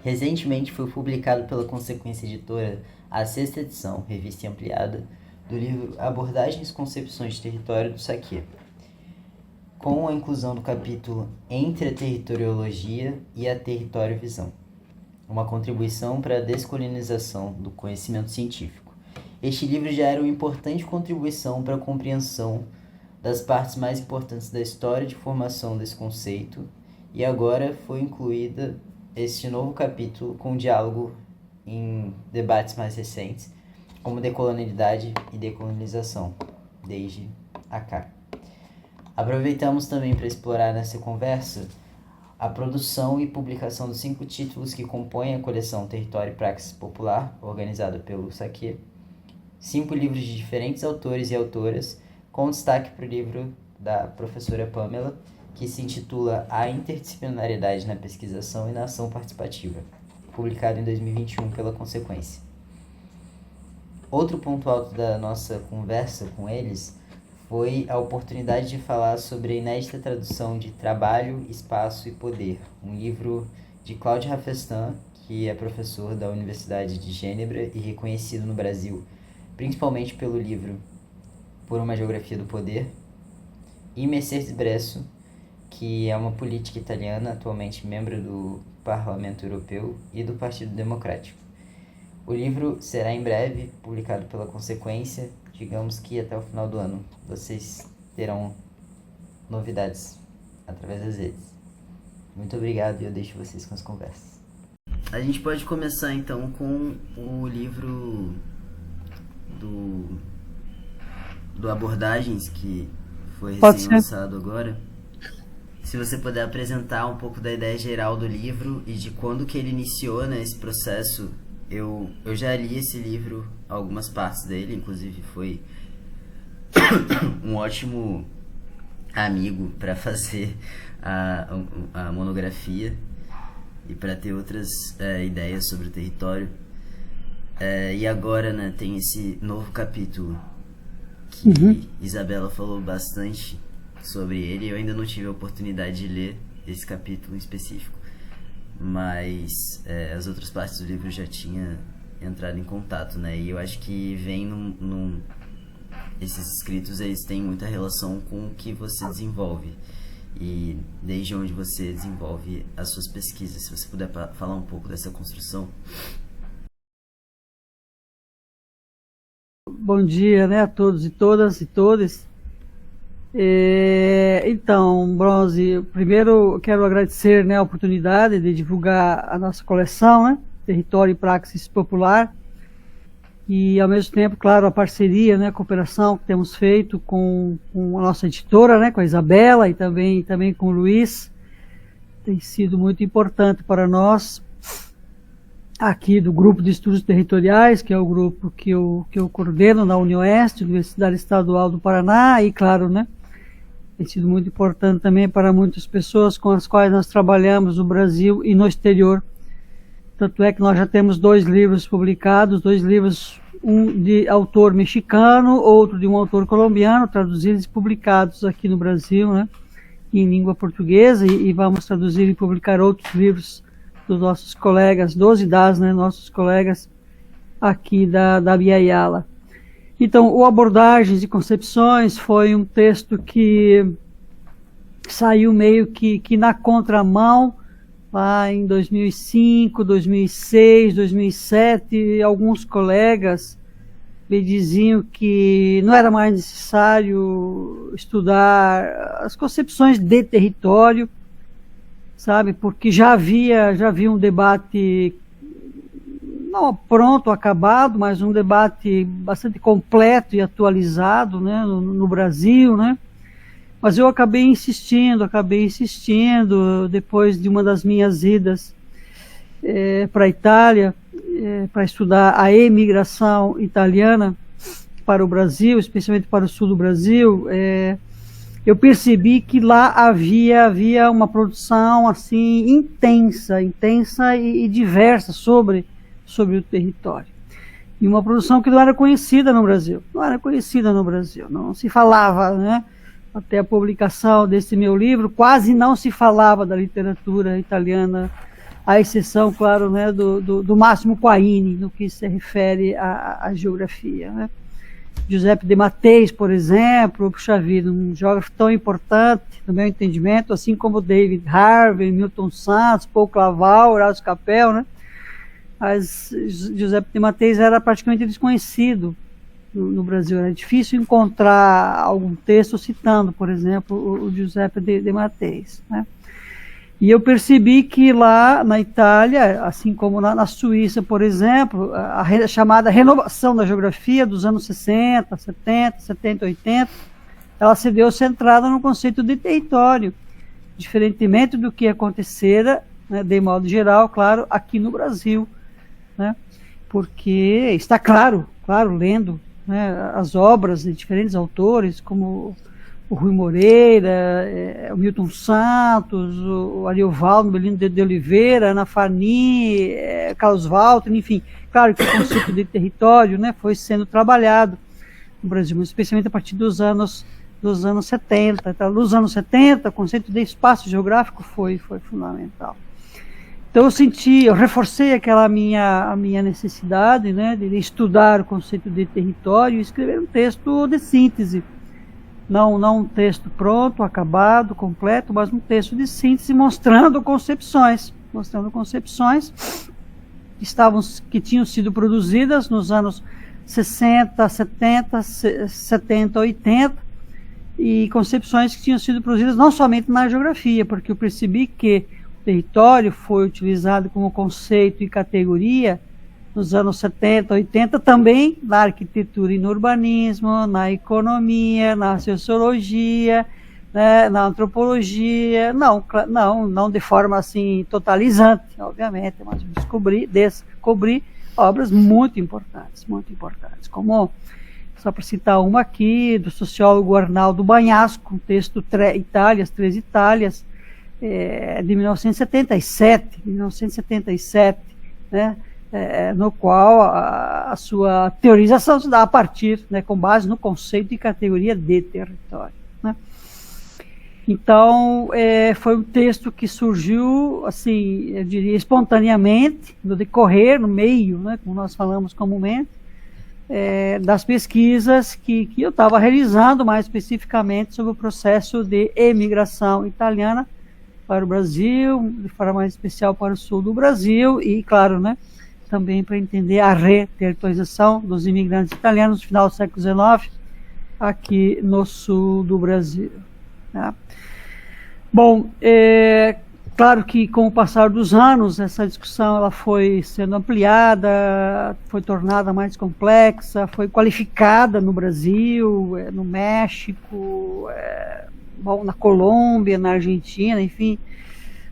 Recentemente foi publicado pela Consequência Editora a sexta edição, revista ampliada, do livro Abordagens e Concepções de Território do Saquê, com a inclusão do capítulo Entre a Territoriologia e a Território-Visão, uma contribuição para a descolonização do conhecimento científico. Este livro já era uma importante contribuição para a compreensão das partes mais importantes da história de formação desse conceito, e agora foi incluída este novo capítulo com diálogo em debates mais recentes, como decolonialidade e decolonização, desde acá. Aproveitamos também para explorar nessa conversa a produção e publicação dos 5 títulos que compõem a coleção Território e Praxis Popular, organizada pelo Saquê, 5 livros de diferentes autores e autoras, com destaque para o livro da professora Pamela, que se intitula A Interdisciplinariedade na Pesquisação e na Ação Participativa, publicado em 2021 pela Consequência. Outro ponto alto da nossa conversa com eles foi a oportunidade de falar sobre a inédita tradução de Trabalho, Espaço e Poder, um livro de Cláudio Rafestan, que é professor da Universidade de Gênebra e reconhecido no Brasil, principalmente pelo livro Por uma Geografia do Poder, e Mercedes Bresso, que é uma política italiana, atualmente membro do Parlamento Europeu e do Partido Democrático. O livro será em breve publicado pela Consequência, digamos que até o final do ano. Vocês terão novidades através das redes. Muito obrigado e eu deixo vocês com as conversas. A gente pode começar então com o livro do Abordagens, que foi recém-lançado agora. Se você puder apresentar um pouco da ideia geral do livro e de quando que ele iniciou, né, esse processo. Eu já li esse livro, algumas partes dele, inclusive foi um ótimo amigo para fazer a monografia e para ter outras ideias sobre o território. E agora, né, tem esse novo capítulo que Isabela falou bastante sobre ele. Eu ainda não tive a oportunidade de ler esse capítulo em específico, mas as outras partes do livro já tinha entrado em contato, né? E eu acho que vem esses escritos, eles têm muita relação com o que você desenvolve e desde onde você desenvolve as suas pesquisas. Se você puder falar um pouco dessa construção. Bom dia, né, a todos e todas e todes. Então, Bronze, primeiro eu quero agradecer, né, a oportunidade de divulgar a nossa coleção, né, Território e Praxis Popular, e ao mesmo tempo, claro, a parceria, né, a cooperação que temos feito com a nossa editora, né, com a Isabela e também com o Luiz, tem sido muito importante para nós, aqui do Grupo de Estudos Territoriais, que é o grupo que eu coordeno na UniOeste, Universidade Estadual do Paraná, e claro, né, tem sido muito importante também para muitas pessoas com as quais nós trabalhamos no Brasil e no exterior. Tanto é que nós já temos 2 livros publicados, 2 livros, um de autor mexicano, outro de um autor colombiano, traduzidos e publicados aqui no Brasil, né, em língua portuguesa, e vamos traduzir e publicar outros livros dos nossos colegas, né, nossos colegas aqui da Via Yala. Então, o Abordagens e Concepções foi um texto que saiu meio que na contramão, lá em 2005, 2006, 2007, alguns colegas me diziam que não era mais necessário estudar as concepções de território, sabe, porque já havia um debate, não pronto, acabado, mas um debate bastante completo e atualizado, né, no Brasil, né, mas eu acabei insistindo, depois de uma das minhas idas para a Itália, para estudar a emigração italiana para o Brasil, especialmente para o sul do Brasil, eu percebi que lá havia uma produção assim intensa e diversa sobre o território. E uma produção que não era conhecida no Brasil, não se falava, né? Até a publicação desse meu livro, quase não se falava da literatura italiana à exceção, claro, né, do Máximo Quaini, no que se refere à geografia, né. Giuseppe de Matteis, por exemplo, puxa vida, um geógrafo tão importante, no meu entendimento, assim como David Harvey, Milton Santos, Paul Claval, Horácio Capel, né? Mas Giuseppe de Matteis era praticamente desconhecido no Brasil. Era difícil encontrar algum texto citando, por exemplo, o Giuseppe de Matteis, né? E eu percebi que lá na Itália, assim como na Suíça, por exemplo, a chamada renovação da geografia dos anos 60, 70, 70, 80, ela se deu centrada no conceito de território, diferentemente do que acontecera, né, de modo geral, claro, aqui no Brasil, né, porque está claro, lendo, né, as obras de diferentes autores, como o Rui Moreira, o Milton Santos, o Ariovaldo Belino de Oliveira, Ana Fani, Carlos Walter, enfim. Claro que o conceito de território, né, foi sendo trabalhado no Brasil, especialmente a partir dos anos 70. Então, nos anos 70, o conceito de espaço geográfico foi fundamental. Então eu reforcei a minha necessidade, né, de estudar o conceito de território e escrever um texto de síntese. Não um texto pronto, acabado, completo, mas um texto de síntese mostrando concepções que tinham sido produzidas nos anos 60, 70, 80, e concepções que tinham sido produzidas não somente na geografia, porque eu percebi que o território foi utilizado como conceito e categoria nos anos 70, 80, também na arquitetura e no urbanismo, na economia, na sociologia, né, na antropologia, não de forma assim totalizante, obviamente, mas descobri obras muito importantes, como, só para citar uma aqui, do sociólogo Arnaldo Bagnasco, um texto As Três Itálias, de 1977, né, no qual a sua teorização se dá a partir, né, com base no conceito e categoria de território, né. Então, foi um texto que surgiu, assim, eu diria, espontaneamente, no decorrer, no meio, né, como nós falamos comumente, das pesquisas que eu estava realizando, mais especificamente sobre o processo de emigração italiana para o Brasil, de forma mais especial para o sul do Brasil, e, claro, né, também para entender a reterritorialização dos imigrantes italianos no final do século XIX, aqui no sul do Brasil, né? Bom, claro que com o passar dos anos, essa discussão ela foi sendo ampliada, foi tornada mais complexa, foi qualificada no Brasil, no México, na Colômbia, na Argentina, enfim.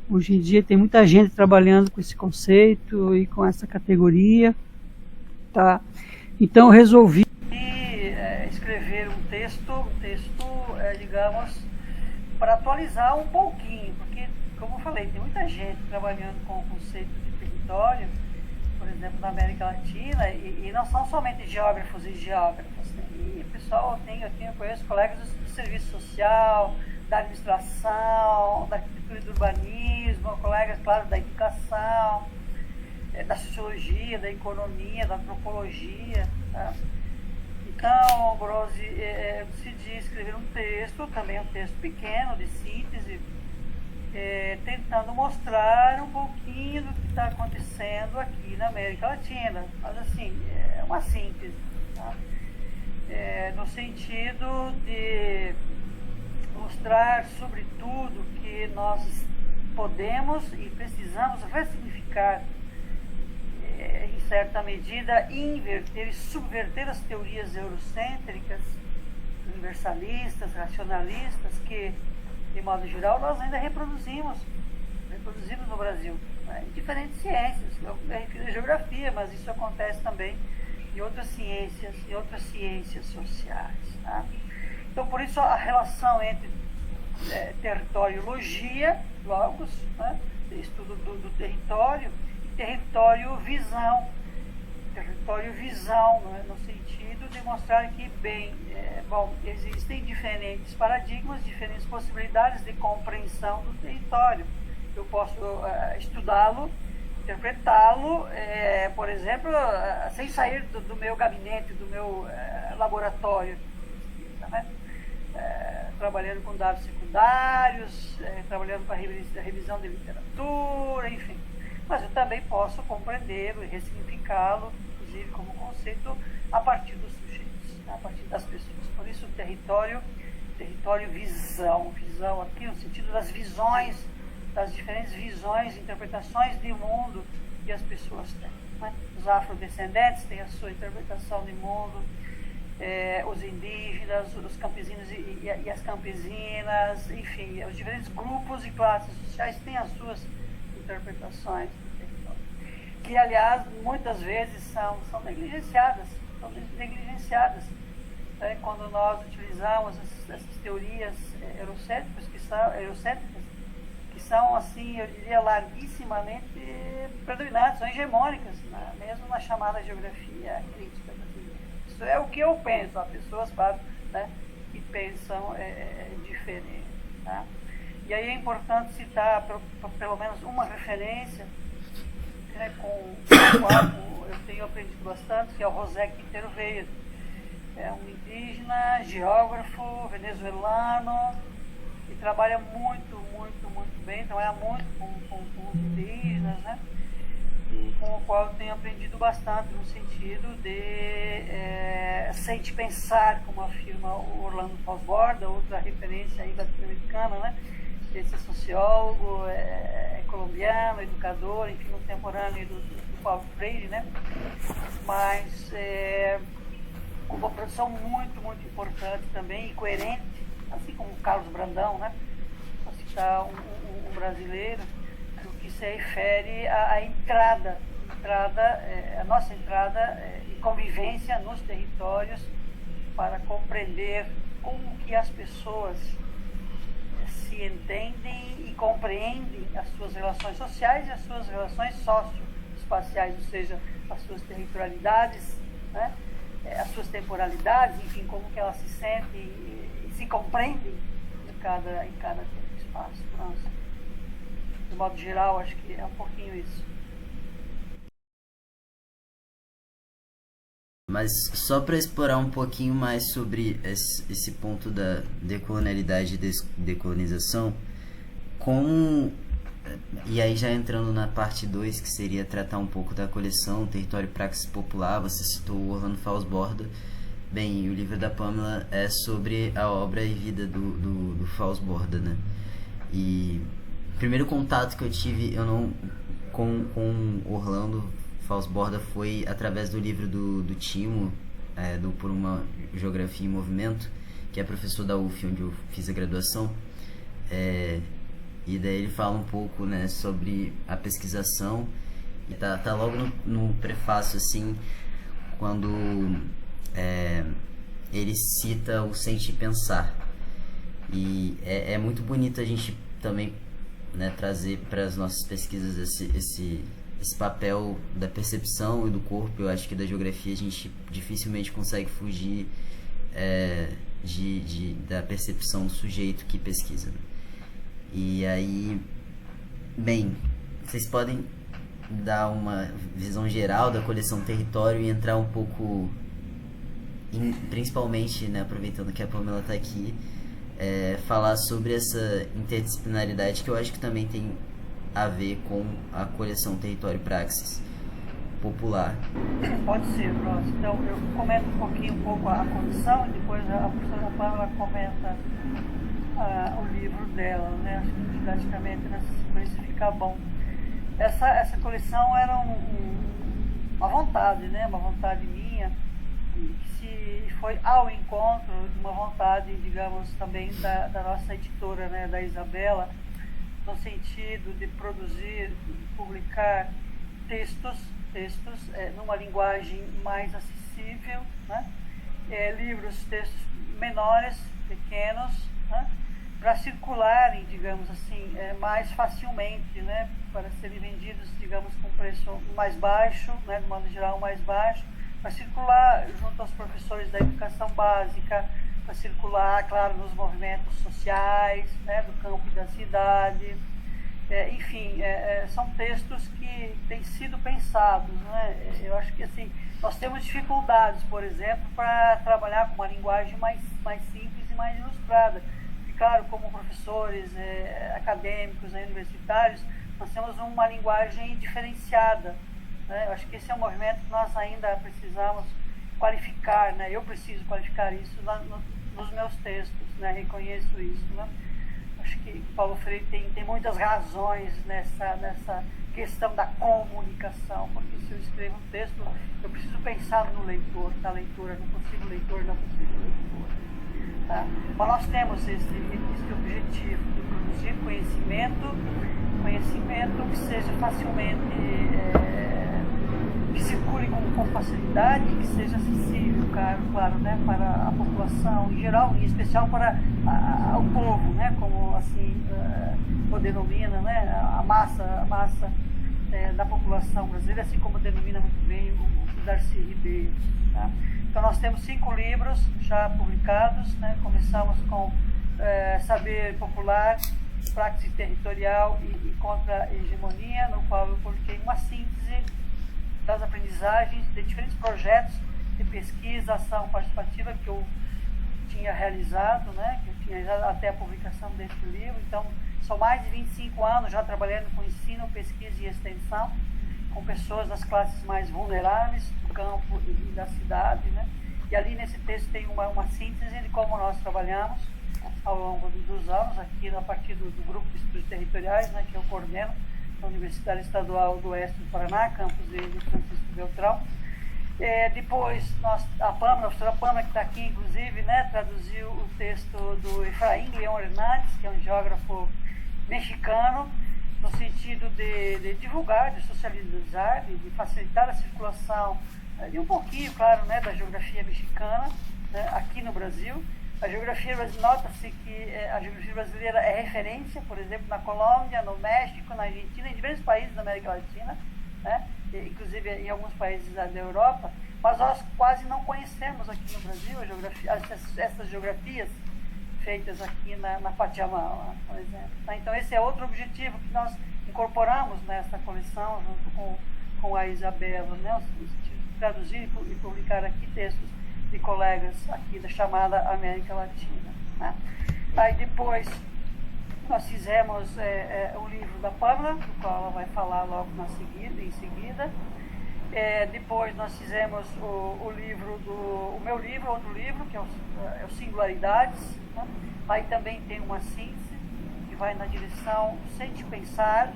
Hoje em dia tem muita gente trabalhando com esse conceito e com essa categoria, tá? Então eu resolvi escrever um texto, digamos, para atualizar um pouquinho, porque, como eu falei, tem muita gente trabalhando com o conceito de território, por exemplo, na América Latina, e não são somente geógrafos e geógrafas, né? E o pessoal, eu conheço colegas do serviço social, da administração, da arquitetura e do urbanismo, colegas, claro, da educação, da sociologia, da economia, da antropologia, tá? Então, Brose, eu decidi escrever um texto, também um texto pequeno, de síntese, tentando mostrar um pouquinho do que está acontecendo aqui na América Latina, mas assim, é uma síntese, tá? No sentido de mostrar, sobretudo, que nós podemos e precisamos ressignificar, em certa medida, inverter e subverter as teorias eurocêntricas, universalistas, racionalistas, que, de modo geral, nós ainda reproduzimos no Brasil, né, em diferentes ciências. Eu me refiro à geografia, mas isso acontece também em outras ciências sociais, tá? Então, por isso, a relação entre territoriologia, logos, né, estudo do território, e território-visão, né, no sentido de mostrar que, existem diferentes paradigmas, diferentes possibilidades de compreensão do território. eu posso estudá-lo, interpretá-lo, por exemplo, sem sair do meu gabinete, do meu laboratório, né? Trabalhando com dados secundários, trabalhando com a revisão de literatura, enfim. Mas eu também posso compreendê-lo e ressignificá-lo, inclusive como conceito, a partir dos sujeitos, a partir das pessoas. Por isso, território visão aqui no sentido das visões, das diferentes visões, interpretações de mundo que as pessoas têm, né? Os afrodescendentes têm a sua interpretação de mundo, os indígenas, os campesinos e as campesinas, enfim, os diferentes grupos e classes sociais têm as suas interpretações do território, que, aliás, muitas vezes são negligenciadas, quando nós utilizamos essas teorias eurocêntricas, que são, assim, eu diria, larguissimamente predominantes, são hegemônicas, né? Mesmo na chamada geografia crítica brasileira. Isso é o que eu penso, há pessoas, claro, né, que pensam diferente, tá? E aí é importante citar pelo menos uma referência, né, com a qual eu tenho aprendido bastante, que é o José Quintero Veiga. É um indígena, geógrafo, venezuelano, que trabalha muito bem, trabalha muito com os indígenas, né? E com o qual eu tenho aprendido bastante no sentido de sente pensar, como afirma o Orlando Falsborda, outra referência aí latino-americana, né? Esse sociólogo, colombiano, educador, enfim, contemporâneo do Paulo Freire, né? Mas com uma produção muito importante também e coerente, assim como o Carlos Brandão, né? Para citar um brasileiro, no que se refere à a nossa entrada e convivência nos territórios para compreender como que as pessoas se entendem e compreendem as suas relações sociais e as suas relações socioespaciais, ou seja, as suas territorialidades, né? As suas temporalidades, enfim, como que elas se sentem e se compreendem em cada espaço. Nossa. De modo geral, acho que é um pouquinho isso. Mas só para explorar um pouquinho mais sobre esse ponto da decolonialidade e decolonização, e aí já entrando na parte 2, que seria tratar um pouco da coleção Território e Praxis Popular, você citou o Orlando Falsborda. Bem, o livro da Pamela é sobre a obra e vida do Falsborda, né? E o primeiro contato que eu tive com Orlando Falsborda foi através do livro do Timo, do Por uma Geografia em Movimento, que é professor da UF, onde eu fiz a graduação. E daí ele fala um pouco, né, sobre a pesquisação, e tá logo no prefácio, assim, quando ele cita o sentir pensar. E é muito bonito a gente também, né, trazer para as nossas pesquisas esse papel da percepção e do corpo. Eu acho que da geografia a gente dificilmente consegue fugir da percepção do sujeito que pesquisa, né? E aí, bem, vocês podem dar uma visão geral da coleção Território e entrar um pouco, principalmente, né, aproveitando que a Pamela está aqui, falar sobre essa interdisciplinaridade que eu acho que também tem a ver com a coleção Território e Praxis Popular. Pode ser, Ross. Então, eu comento um pouco a condição e depois a professora Pamela comenta o livro dela, né? Acho que didaticamente nessa sequência fica bom. Essa coleção era uma vontade, né? Uma vontade minha, que foi ao encontro de uma vontade, digamos, também da nossa editora, né? Da Isabela, no sentido de produzir, publicar textos numa linguagem mais acessível, né? Textos menores, pequenos, né? Para circularem, digamos assim, mais facilmente, né? Para serem vendidos, digamos, com preço mais baixo, né? De modo geral mais baixo, para circular junto aos professores da educação básica, para circular, claro, nos movimentos sociais, né? Do campo e da cidade. Enfim, são textos que têm sido pensados, né? Eu acho que assim, nós temos dificuldades, por exemplo, para trabalhar com uma linguagem mais simples e mais ilustrada. E claro, como professores acadêmicos, universitários, nós temos uma linguagem diferenciada, né? Eu acho que esse é um movimento que nós ainda precisamos qualificar, né? Eu preciso qualificar isso nos meus textos, né? Reconheço isso, né? Acho que Paulo Freire tem muitas razões nessa questão da comunicação, porque se eu escrevo um texto, eu preciso pensar no leitor, na leitura, no possível leitor, na possível leitura. Tá? Mas nós temos esse objetivo de produzir conhecimento que seja facilmente, que circule com facilidade, que seja acessível, claro, né, para a população em geral, em especial para o povo, né, como assim o denomina, né, a massa da população brasileira, assim como denomina muito bem o Darcy Ribeiro. Tá? Então nós temos 5 livros já publicados, né, começamos com Saber Popular, Praxis Territorial e Contra a Hegemonia, no qual eu coloquei uma síntese das aprendizagens de diferentes projetos de pesquisa, ação participativa que eu tinha realizado, né, que eu tinha já até a publicação desse livro. Então, são mais de 25 anos já trabalhando com ensino, pesquisa e extensão, com pessoas das classes mais vulneráveis do campo e da cidade, né? E ali nesse texto tem uma síntese de como nós trabalhamos ao longo dos anos, aqui a partir do grupo de estudos territoriais, né, que eu coordeno, da Universidade Estadual do Oeste do Paraná, campus de Francisco Beltrão. Depois, a professora Pâmela, que está aqui, inclusive, né, traduziu o texto do Efraim Leão Hernandes, que é um geógrafo mexicano, no sentido de divulgar, de socializar, de facilitar a circulação de um pouquinho, claro, né, da geografia mexicana, né, aqui no Brasil. A geografia, nota-se que a geografia brasileira é referência, por exemplo, na Colômbia, no México, na Argentina, em diversos países da América Latina, né? Inclusive em alguns países da Europa, mas nós quase não conhecemos aqui no Brasil a geografia, essas geografias feitas aqui na Pachamama, por exemplo. Então esse é outro objetivo que nós incorporamos nessa coleção, junto com a Isabela, né? Traduzir e publicar aqui textos de colegas aqui da chamada América Latina. Né? Aí depois nós fizemos o livro da Pâmela, do qual ela vai falar logo em seguida. Depois nós fizemos o meu livro, outro livro, que é o Singularidades. Né? Aí também tem uma síntese que vai na direção do Sente Pensar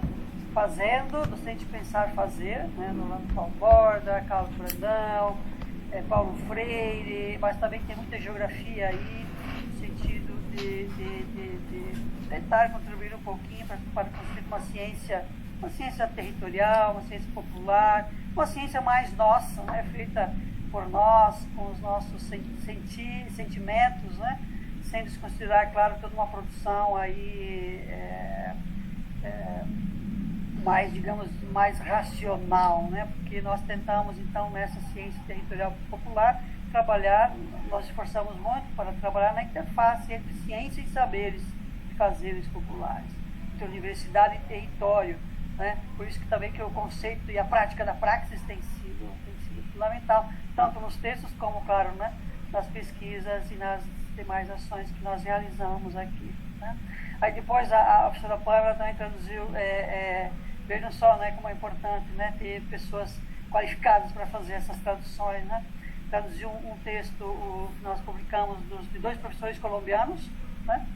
Fazendo, do Sente Pensar Fazer, né? No Orlando Paulo Borda, Carlos Brandão, Paulo Freire, mas também tem muita geografia aí, no sentido de tentar contribuir um pouquinho para construir uma ciência territorial, uma ciência popular, uma ciência mais nossa, né, feita por nós, com os nossos sentimentos, né, sem desconsiderar, claro, toda uma produção aí mais racional, né? Porque nós tentamos, então, nessa ciência territorial popular, nós esforçamos muito para trabalhar na interface entre ciência e saberes e fazeres populares, entre universidade e território, né? Por isso que também que o conceito e a prática da praxis tem sido fundamental, tanto nos textos como, claro, né, nas pesquisas e nas demais ações que nós realizamos aqui, né? Aí depois a professora Pâmela também traduziu, vejam só, né, como é importante, né, ter pessoas qualificadas para fazer essas traduções, né? Traduziu um texto que nós publicamos de 2 professores colombianos, né?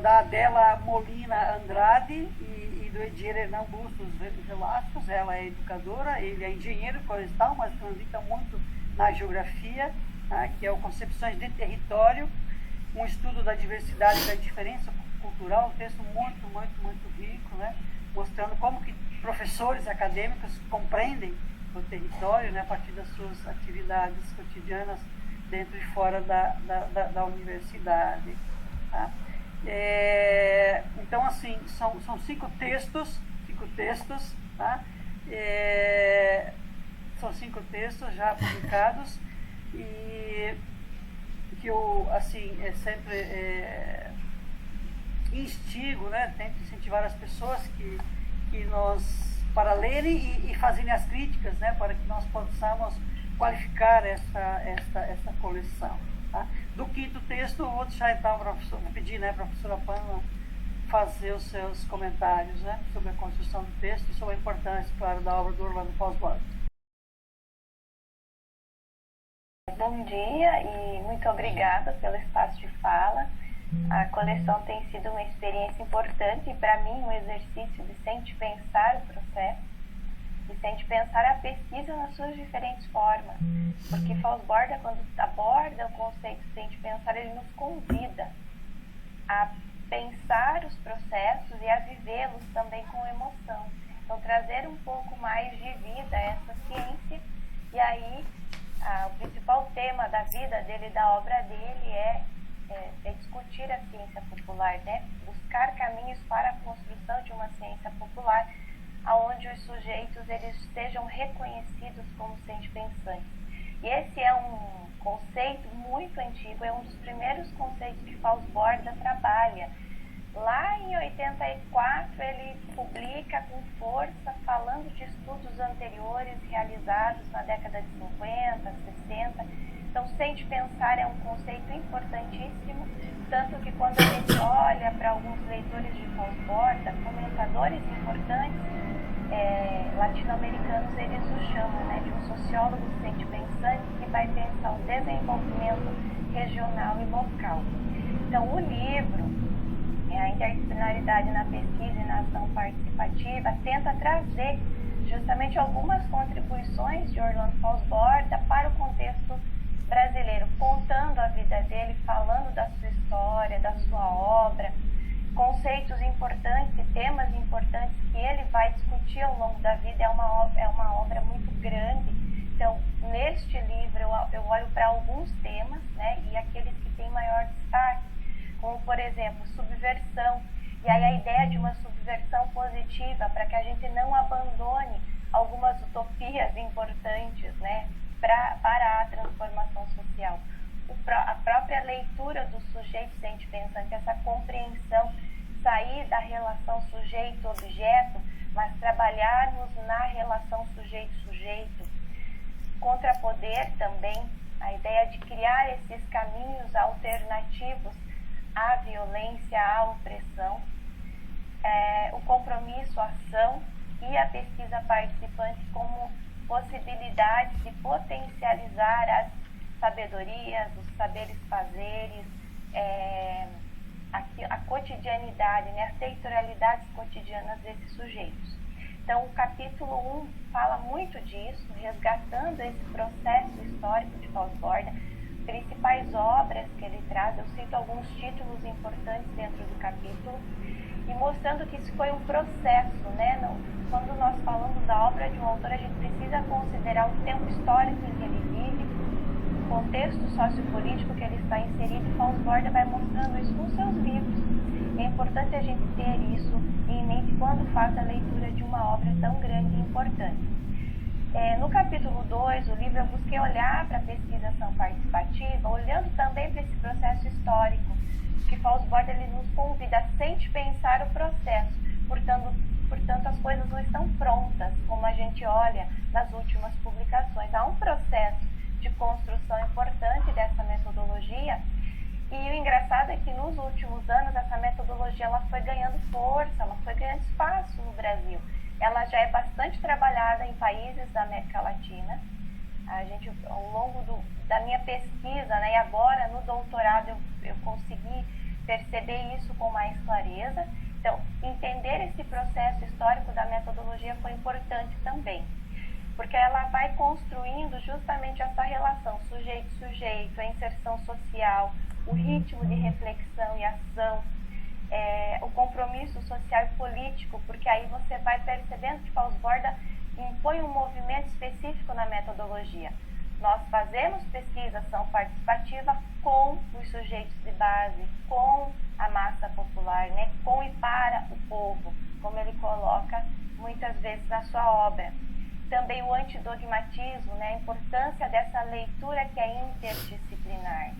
Da Adela Molina Andrade e do Edier Hernán Bustos Velascos. Ela é educadora, ele é engenheiro florestal, mas transita muito na geografia, né, que é o Concepções de Território, um estudo da diversidade e da diferença cultural, um texto muito, muito, muito rico, né, mostrando como que professores acadêmicos compreendem o território, né, a partir das suas atividades cotidianas dentro e fora da universidade. Tá? Então, assim, são 5 textos, tá? São 5 textos já publicados e que eu, assim, sempre instigo, né, tento incentivar as pessoas para lerem e fazerem as críticas, né, para que nós possamos qualificar essa coleção. Tá? Do quinto texto, eu vou deixar então vou pedir, né, para a professora Pamela fazer os seus comentários, né, sobre a construção do texto e sobre a importância, claro, da obra do Orlando Fosbury. Bom dia e muito obrigada pelo espaço de fala. A coleção tem sido uma experiência importante e, para mim, um exercício de sempre pensar o processo e sempre pensar a pesquisa nas suas diferentes formas. Porque Fosbury, quando aborda o conceito de sempre pensar, ele nos convida a pensar os processos e a vivê-los também com emoção. Então, trazer um pouco mais de vida a essa ciência. E aí, o principal tema da vida dele, da obra dele, é discutir a ciência popular, né? Buscar caminhos para a construção de uma ciência popular, onde os sujeitos eles sejam reconhecidos como cientes pensantes. E esse é um conceito muito antigo, é um dos primeiros conceitos que Fosbury trabalha. Lá em 84 ele publica com força, falando de estudos anteriores realizados na década de 50, 60. Então, ciente pensar é um conceito importantíssimo, tanto que quando a gente olha para alguns leitores de Fosbury, comentadores importantes latino-americanos, eles o chamam, né, de um sociólogo ciente pensante que vai pensar o desenvolvimento regional e local. Então, o livro, a interdisciplinaridade na pesquisa e na ação participativa, tenta trazer justamente algumas contribuições de Orlando Fosbury para o contexto brasileiro, contando a vida dele, falando da sua história, da sua obra, conceitos importantes e temas importantes que ele vai discutir ao longo da vida. É uma obra muito grande. Então, neste livro, eu olho para alguns temas, né, e aqueles que têm maior destaque, como, por exemplo, subversão. E aí a ideia de uma subversão positiva, para que a gente não abandone algumas utopias importantes, né, para a transformação social. A própria leitura do sujeito ciente pensante, essa compreensão, sair da relação sujeito-objeto, mas trabalharmos na relação sujeito-sujeito. Contrapoder também a ideia de criar esses caminhos alternativos à violência, à opressão, o compromisso, a ação e a pesquisa participante como possibilidades de potencializar as sabedorias, os saberes fazeres, a cotidianidade, né, as territorialidades cotidianas desses sujeitos. Então, o capítulo 1 fala muito disso, resgatando esse processo histórico de Fosbury, principais obras que ele traz. Eu cito alguns títulos importantes dentro do capítulo e mostrando que isso foi um processo, né? Quando nós falamos da obra de um autor, a gente precisa considerar o tempo histórico em que ele vive, o contexto sociopolítico que ele está inserido. Fosbury vai mostrando isso com seus livros. É importante a gente ter isso em mente quando faz a leitura de uma obra tão grande e importante. No capítulo 2, o livro, eu busquei olhar para a pesquisação participativa, olhando também para esse processo histórico, que Fosbury ele nos convida a sempre pensar o processo. Portanto, as coisas não estão prontas, como a gente olha nas últimas publicações. Há um processo de construção importante dessa metodologia, e o engraçado é que nos últimos anos essa metodologia ela foi ganhando força, ela foi ganhando espaço no Brasil. Ela já é bastante trabalhada em países da América Latina. A gente, ao longo da minha pesquisa, né, e agora no doutorado, eu consegui perceber isso com mais clareza. Então, entender esse processo histórico da metodologia foi importante também, porque ela vai construindo justamente essa relação sujeito-sujeito, a inserção social, o ritmo de reflexão e ação, o compromisso social e político, porque aí você vai percebendo que Fosbury impõe um movimento específico na metodologia. Nós fazemos pesquisa, ação participativa com os sujeitos de base, com a massa popular, né? Com e para o povo, como ele coloca muitas vezes na sua obra. Também o antidogmatismo, né? A importância dessa leitura que é interdisciplinar,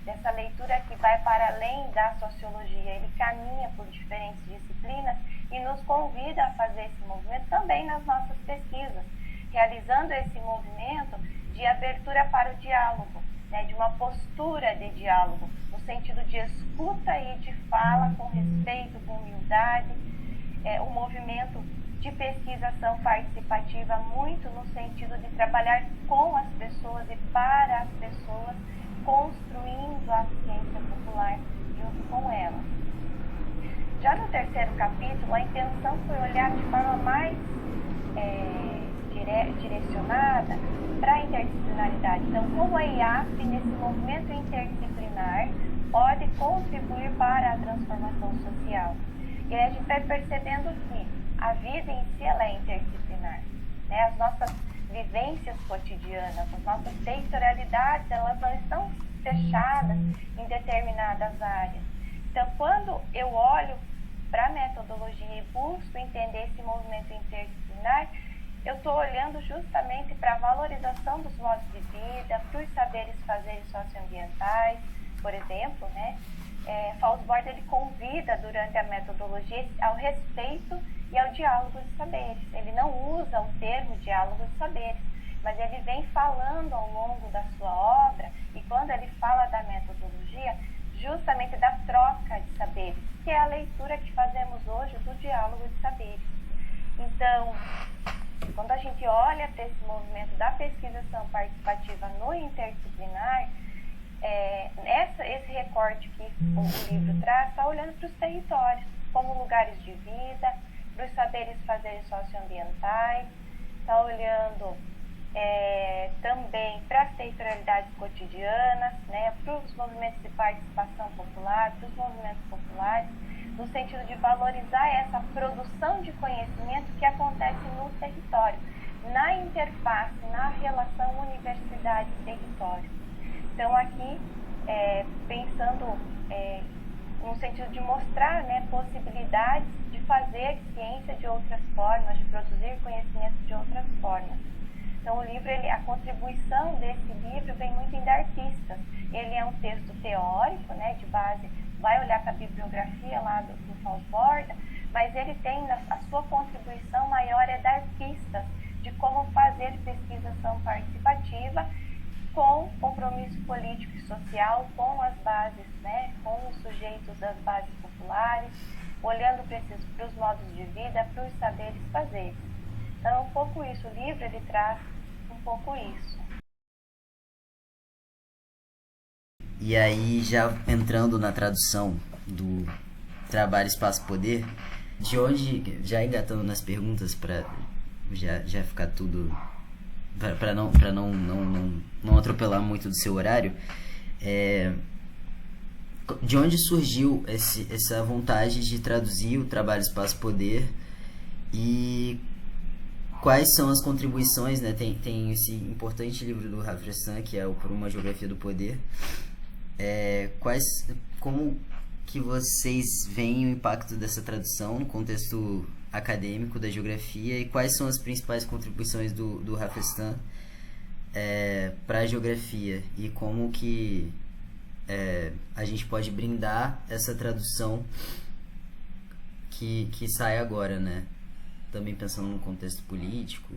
dessa leitura que vai para além da sociologia, ele caminha por diferentes disciplinas e nos convida a fazer esse movimento também nas nossas pesquisas, realizando esse movimento de abertura para o diálogo, né, de uma postura de diálogo, no sentido de escuta e de fala com respeito, com humildade, um movimento de pesquisação participativa muito no sentido de trabalhar com as pessoas e para as pessoas, construindo a ciência popular junto com elas. Já no terceiro capítulo, a intenção foi olhar de forma mais direcionada para a interdisciplinaridade. Então, como a IAP, nesse movimento interdisciplinar, pode contribuir para a transformação social. E aí a gente vai percebendo que a vida em si ela é interdisciplinar, né? As nossas vivências cotidianas, as nossas territorialidades, elas não estão fechadas em determinadas áreas. Então, quando eu olho para a metodologia e busco entender esse movimento interdisciplinar, eu estou olhando justamente para a valorização dos modos de vida, para os saberes fazeres socioambientais, por exemplo, né? Faussborda ele convida durante a metodologia ao respeito e ao diálogo de saberes. Ele não usa o termo diálogo de saberes, mas ele vem falando ao longo da sua obra, e quando ele fala da metodologia, justamente da troca de saberes, que é a leitura que fazemos hoje do diálogo de saberes. Então, quando a gente olha para esse movimento da pesquisação participativa no interdisciplinar, esse recorte que o livro traz está olhando para os territórios como lugares de vida, para os saberes fazeres socioambientais, está olhando também para as territorialidades cotidianas, né, para os movimentos de participação popular, para os movimentos populares, no sentido de valorizar essa produção de conhecimento que acontece no território, na interface, na relação universidade-território. Então, aqui, pensando no sentido de mostrar, né, possibilidades de fazer ciência de outras formas, de produzir conhecimento de outras formas. Então, o livro, a contribuição desse livro vem muito em dar pistas. Ele é um texto teórico, né, de base, vai olhar para a bibliografia lá do Faussborda, mas ele tem, a sua contribuição maior é dar pistas de como fazer pesquisação participativa com compromisso político e social, com as bases, né, com os sujeitos das bases populares, olhando para os modos de vida, para os saberes fazeres. Então, é um pouco isso. O livro, ele traz um pouco isso. E aí, já entrando na tradução do Trabalho, Espaço, Poder, de onde, já engatando nas perguntas para já ficar tudo, para não atropelar muito do seu horário, de onde surgiu essa vontade de traduzir o Trabalho, Espaço, Poder, e quais são as contribuições, né? Tem esse importante livro do Rafrestan, que é o Por uma Geografia do Poder. Como que vocês veem o impacto dessa tradução no contexto acadêmico da geografia, e quais são as principais contribuições do Rafrestan para a geografia, e como que a gente pode brindar essa tradução que sai agora, né? Também pensando no contexto político.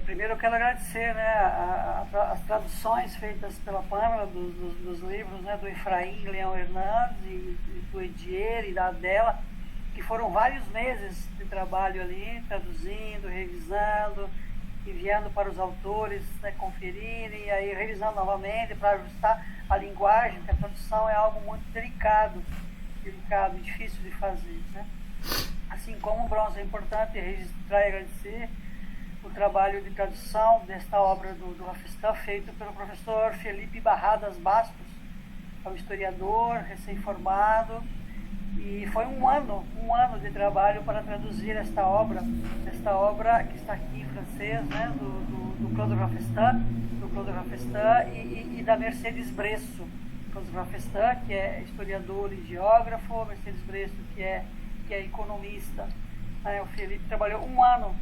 Primeiro eu quero agradecer, né, as traduções feitas pela Pâmela dos livros, né, do Efraim Leão Hernandes e do Edier e da Adela, que foram vários meses de trabalho ali, traduzindo, revisando, enviando para os autores, né, conferirem, e aí revisando novamente para ajustar a linguagem, porque a tradução é algo muito delicado, difícil de fazer, né? Assim como o Bronze, é importante registrar e agradecer o trabalho de tradução desta obra do Rafrestan, feito pelo professor Felipe Barradas Bastos, é um historiador recém-formado, e foi um ano de trabalho para traduzir esta obra que está aqui em francês, né, do Claude Rafrestan, e da Mercedes Bresso. Claude Rafrestan, que é historiador e geógrafo, Mercedes Bresso, que é economista. O Felipe trabalhou um ano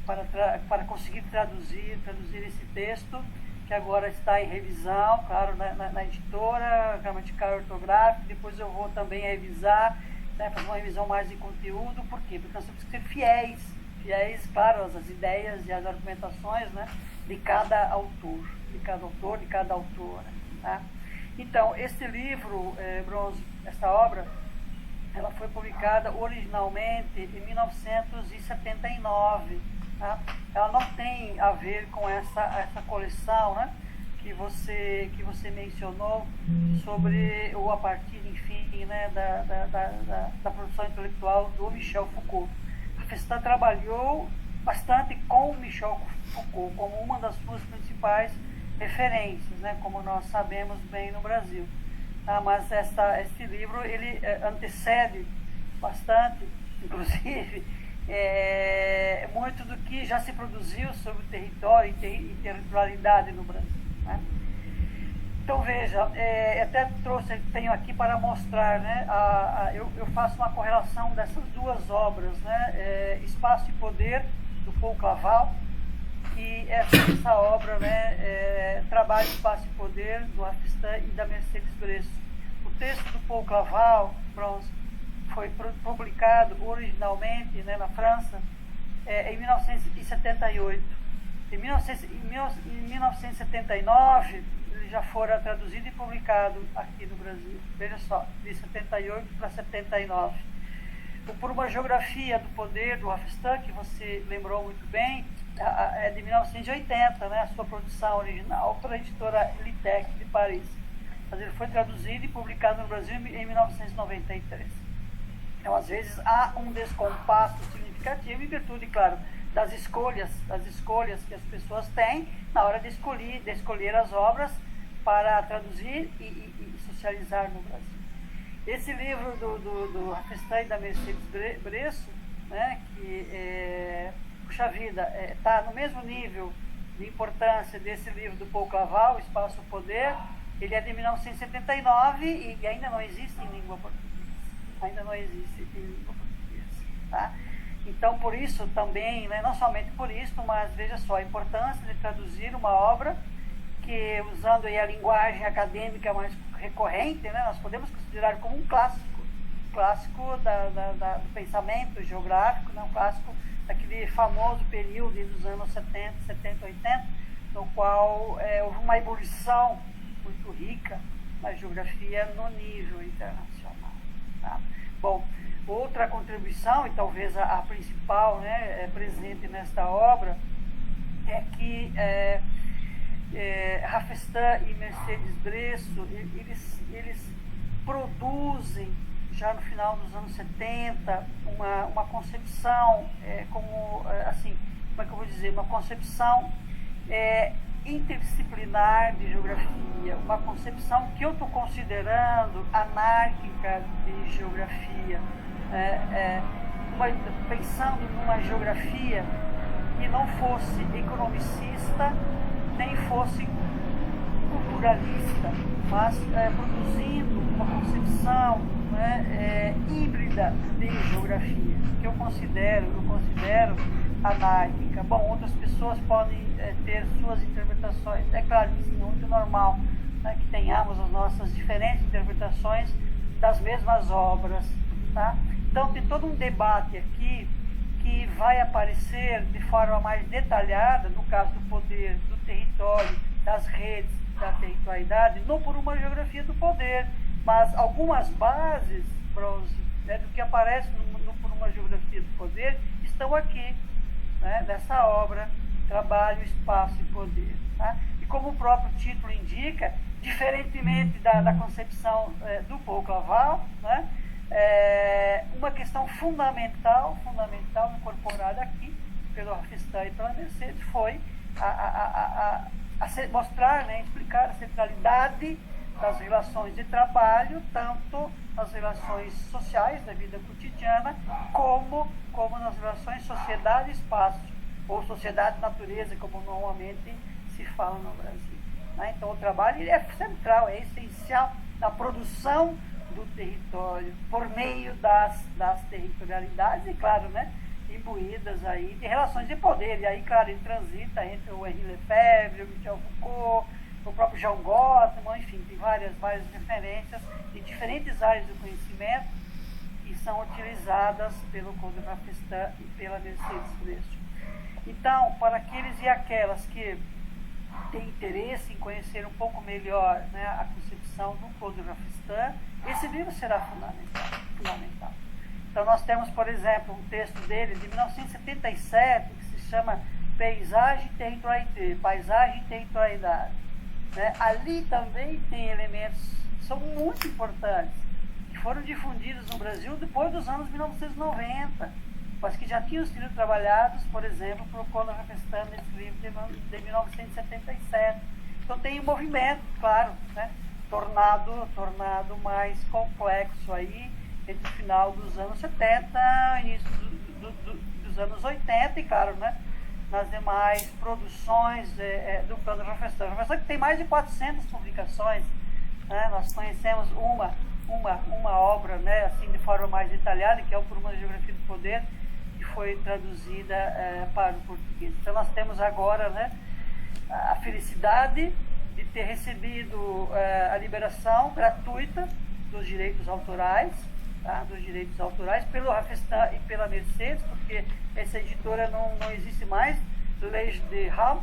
para conseguir traduzir esse texto, que agora está em revisão, claro, na editora, gramatical e ortográfica. Depois eu vou também revisar, né, fazer uma revisão mais de conteúdo. Por quê? Porque nós temos que ser fiéis, claro, às ideias e às argumentações, né, de cada autor, de cada autora. Tá? Então, este livro, Bronze, essa obra, ela foi publicada originalmente em 1979. Tá? Ela não tem a ver com essa coleção, né, que você mencionou sobre, ou a partir, enfim, né, da produção intelectual do Michel Foucault. A Festin trabalhou bastante com Michel Foucault como uma das suas principais referências, né, como nós sabemos bem no Brasil. Tá? Mas este livro ele antecede bastante, inclusive, muito do que já se produziu sobre o território e territorialidade no Brasil. Né? Então veja, até tenho aqui para mostrar, né, eu faço uma correlação dessas duas obras, né, Espaço e Poder, do Paul Claval, e essa obra, né, Trabalho, Espaço e Poder, do Rafistan e da Mercedes Bresso. O texto do Paul Claval, Bronze, foi publicado originalmente, né, na França em 1978. Em 1979, ele já fora traduzido e publicado aqui no Brasil. Veja só, de 78 para 79. Por uma geografia do poder do Rafistan, que você lembrou muito bem, é de 1980, né, a sua produção original, pela editora Litec de Paris. Mas ele foi traduzido e publicado no Brasil em 1993. Então, às vezes, há um descompasso significativo em virtude, claro, das escolhas que as pessoas têm na hora de escolher as obras para traduzir e socializar no Brasil. Esse livro do Rafistan e da Mercedes Bresso, né, que, puxa vida, está no mesmo nível de importância desse livro do Paul Claval, Espaço e Poder. Ele é de 1979 e ainda não existe em língua portuguesa. Tá? Então, por isso também, né, não somente por isso, mas veja só a importância de traduzir uma obra que, usando aí a linguagem acadêmica mais recorrente, né, nós podemos considerar como um clássico do pensamento geográfico, né, um clássico daquele famoso período dos anos 70, 80, no qual houve uma ebulição muito rica na geografia no nível internacional. Tá? Bom, outra contribuição, e talvez a principal, né, presente nesta obra, é que Rafistan e Mercedes Bresso, eles produzem, já no final dos anos 70, uma concepção, assim, como é que eu vou dizer, uma concepção interdisciplinar de geografia, uma concepção que eu estou considerando anárquica de geografia, pensando numa geografia que não fosse economicista, nem fosse culturalista, mas produzindo uma concepção, né, híbrida de geografia, que eu considero anárquica. Bom, outras pessoas podem ter suas interpretações, é claro que sim, é muito normal, né, que tenhamos as nossas diferentes interpretações das mesmas obras. Tá? Então tem todo um debate aqui que vai aparecer de forma mais detalhada, no caso do poder, do território, das redes, da territorialidade, não por uma geografia do poder, mas algumas bases, Bronze, né, do que aparece por uma geografia do poder estão aqui, né, nessa obra, Trabalho, Espaço e Poder. Tá? E como o próprio título indica, diferentemente da concepção do Paul Claval, né, uma questão fundamental incorporada aqui pelo Rafistan e pela Mercedes foi mostrar, né, explicar a centralidade das relações de trabalho, tanto nas relações sociais da vida cotidiana, como nas relações sociedade-espaço, ou sociedade-natureza, como normalmente se fala no Brasil. Né? Então o trabalho ele é central, é essencial na produção do território, por meio das territorialidades e, claro, né, imbuídas aí de relações de poder. E aí, claro, ele transita entre o Henri Lefebvre, o Michel Foucault, o próprio John Gottman, enfim, tem várias referências de diferentes áreas do conhecimento que são utilizadas pelo Claude Rafestin e pela Mercedes Freixo. Então, para aqueles e aquelas que têm interesse em conhecer um pouco melhor, né, a concepção do Claude Rafestin, esse livro será fundamental. Então, nós temos, por exemplo, um texto dele de 1977 que se chama Paisagem e Territorialité, Paisagem e Territorialidade. Né? Ali também tem elementos que são muito importantes, que foram difundidos no Brasil depois dos anos 1990, mas que já tinham sido trabalhados, por exemplo, por Claude Rafestin nesse livro de 1977. Então tem um movimento, claro, né, tornado mais complexo aí entre o final dos anos 70 e início dos anos 80, e claro, né, nas demais produções do Claude Rafestin. O Rafestin tem mais de 400 publicações, né? Nós conhecemos uma obra, né, assim, de forma mais detalhada, que é o Por uma Geografia do Poder, que foi traduzida para o português. Então nós temos agora, né, a felicidade de ter recebido a liberação gratuita dos direitos autorais, tá? Dos direitos autorais pelo Rafestin e pela Mercedes, porque essa editora não existe mais, Leis de Ham.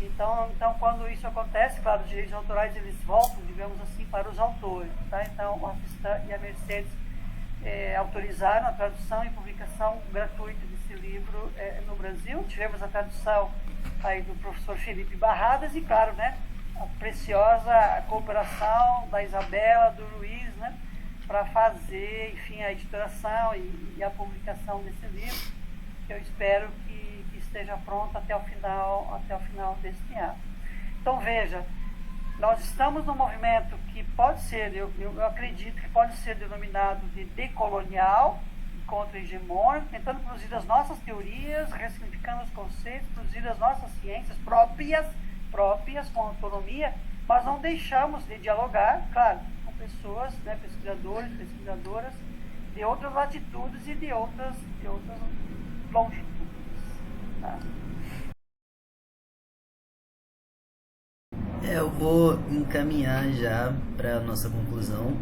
Então, quando isso acontece, claro, os direitos autorais eles voltam, digamos assim, para os autores. Tá? Então, o Rafestin e a Mercedes autorizaram a tradução e publicação gratuita desse livro no Brasil. Tivemos a tradução aí do professor Felipe Barradas e, claro, né, a preciosa cooperação da Isabela, do Luiz, né, para fazer, enfim, a editoração e a publicação desse livro, que eu espero que esteja pronto até o final deste ano. Então, veja, nós estamos num movimento que pode ser, eu acredito que pode ser denominado de decolonial, contra-hegemônico, tentando produzir as nossas teorias, ressignificando os conceitos, produzir as nossas ciências próprias com autonomia, mas não deixamos de dialogar, claro, com pessoas, né, pesquisadores, pesquisadoras de outras latitudes e de outras longitudes. Tá? Eu vou encaminhar já para a nossa conclusão,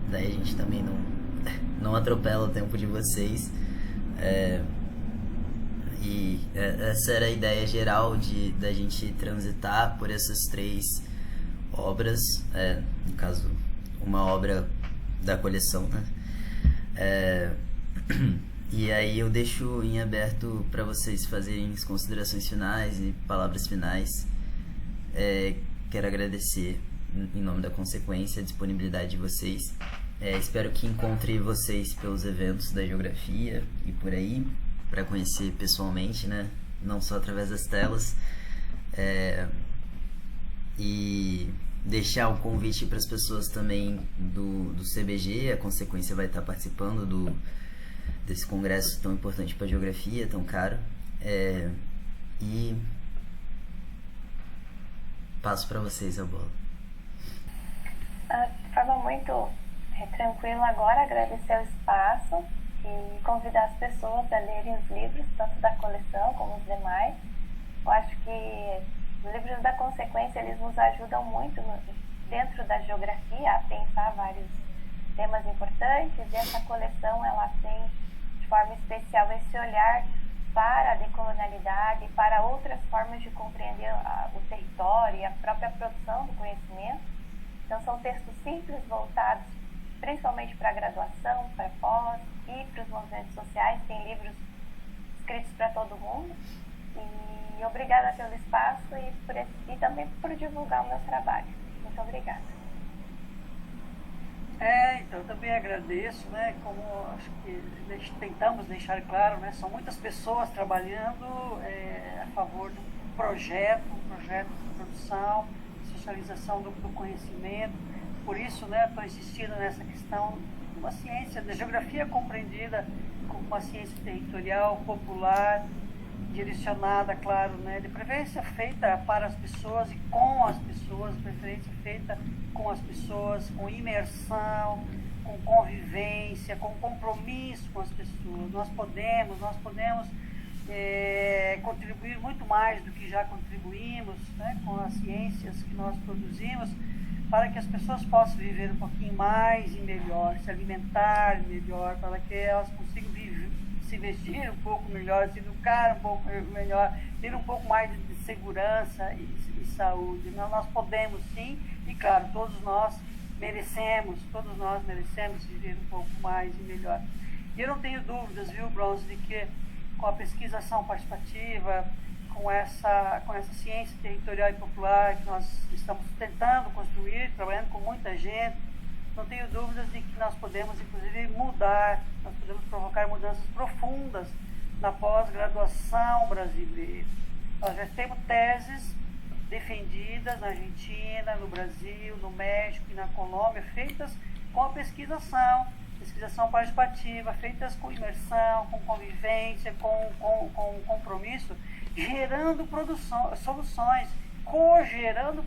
daí a gente também não atropela o tempo de vocês, e essa era a ideia geral da gente transitar por essas três obras, no caso, uma obra da coleção, né? E aí eu deixo em aberto para vocês fazerem as considerações finais e palavras finais. Quero agradecer em nome da Consequência a disponibilidade de vocês. Espero que encontre vocês pelos eventos da geografia e por aí, para conhecer pessoalmente, né? Não só através das telas. E deixar um convite para as pessoas também do CBG. A Consequência vai estar participando desse congresso tão importante para a geografia, tão caro. E passo para vocês a bola. De forma muito tranquila agora, agradecer o espaço e convidar as pessoas a lerem os livros, tanto da coleção como os demais. Eu acho que os livros da Consequência, eles nos ajudam muito dentro da geografia a pensar vários temas importantes, e essa coleção ela tem de forma especial esse olhar para a decolonialidade, para outras formas de compreender o território e a própria produção do conhecimento. Então são textos simples, voltados principalmente para a graduação, para a pós e para os movimentos sociais. Tem livros escritos para todo mundo. E obrigada pelo espaço e também por divulgar o meu trabalho. Muito obrigada. Então eu também agradeço, né, como acho que tentamos deixar claro, né, são muitas pessoas trabalhando a favor de um projeto de produção, socialização do conhecimento. Por isso, né, estou insistindo nessa questão de uma ciência, da geografia compreendida como uma ciência territorial, popular, direcionada, claro, né, de preferência feita para as pessoas e com as pessoas, preferência feita com as pessoas, com imersão, com convivência, com compromisso com as pessoas. Nós podemos contribuir muito mais do que já contribuímos, né, com as ciências que nós produzimos, para que as pessoas possam viver um pouquinho mais e melhor, se alimentar melhor, para que elas consigam se vestir um pouco melhor, se educar um pouco melhor, ter um pouco mais de segurança e saúde. Nós podemos sim, e claro, todos nós merecemos viver um pouco mais e melhor. E eu não tenho dúvidas, viu, Bronze, de que com a pesquisação participativa, com essa ciência territorial e popular que nós estamos tentando construir, trabalhando com muita gente, não tenho dúvidas de que nós podemos, inclusive, nós podemos provocar mudanças profundas na pós-graduação brasileira. Nós já temos teses defendidas na Argentina, no Brasil, no México e na Colômbia, feitas com a pesquisação participativa, feitas com imersão, com convivência, com compromisso, gerando soluções, co-gerando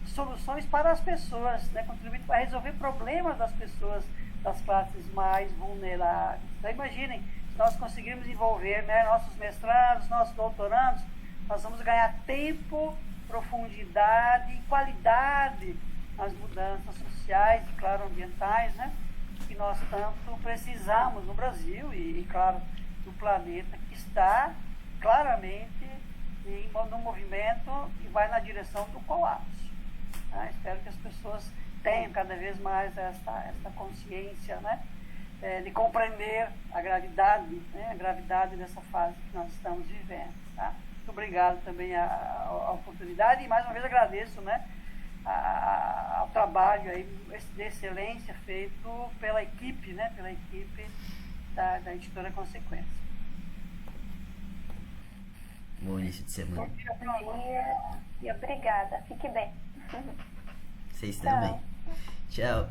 soluções para as pessoas, né, contribuindo para resolver problemas das pessoas das classes mais vulneráveis. Então, imaginem, se nós conseguirmos envolver, né, nossos mestrados, nossos doutorandos, nós vamos ganhar tempo, profundidade e qualidade nas mudanças sociais e, claro, ambientais, né, que nós tanto precisamos no Brasil e claro, no planeta, que está claramente num movimento que vai na direção do colapso. Tá? Espero que as pessoas tenham cada vez mais esta consciência, né, de compreender a gravidade, né, a gravidade dessa fase que nós estamos vivendo. Tá? Muito obrigado também a oportunidade e mais uma vez agradeço, né, ao trabalho aí de excelência feito pela equipe, né, da editora Consequência. Bom início de semana. Bom dia e obrigada. Fique bem. Vocês também. Tchau.